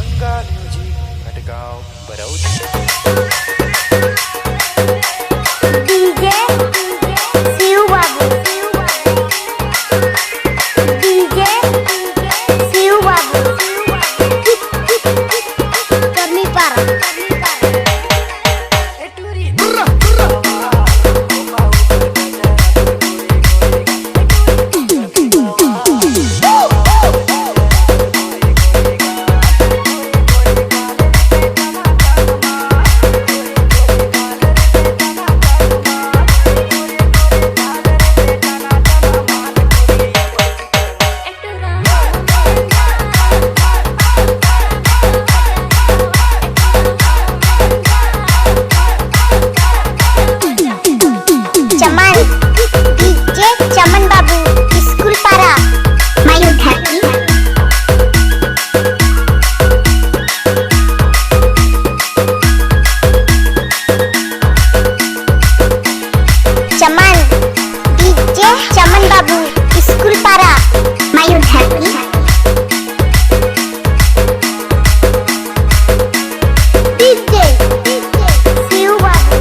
Ganga music Madgaon Baroda. DJ Shiv बाबू, DJ Shiv बाबू करनी पारा। चमन डीजे चमन बाबू स्कूल पारा मायूर घाटी। चमन डीजे चमन बाबू स्कूल पारा मायूर घाटी। डीजे शिव बाबू,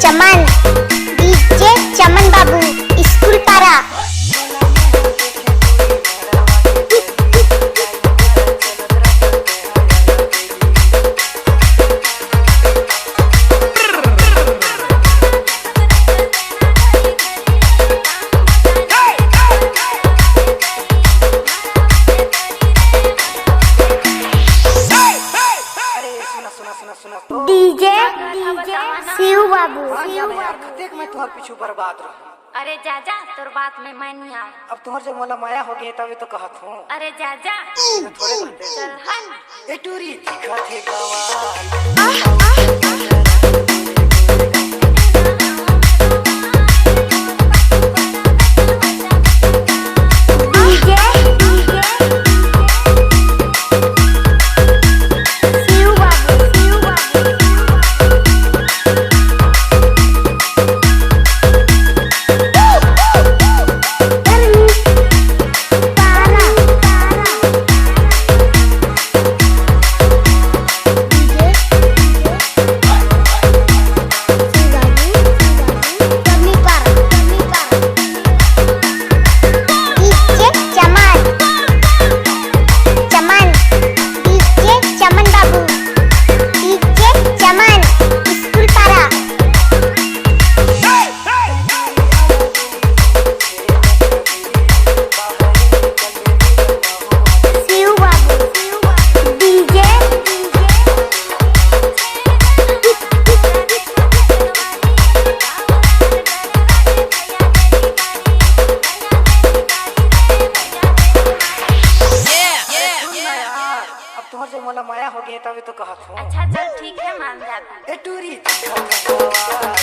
चमन डीजे चमन बाबू स्कूल पारा। डीजे शिव बाबू, देख मैं तुहर पीछू बर्बाद रहा। अरे जाजा तोर बात में मैं नहीं आ। अब तुहर जब मोला माया हो गई तभी तो कहत हूँ। अरे जाजा थोड़े बातें चल हट। ए टूरी दिखत है गवा। डीजे शिव बाबू, तुहर जब मोला माया हो गई तभी तो कहत हूँ। अच्छा चल ठीक है मान जाता। ए टूरी दिखत है गवा।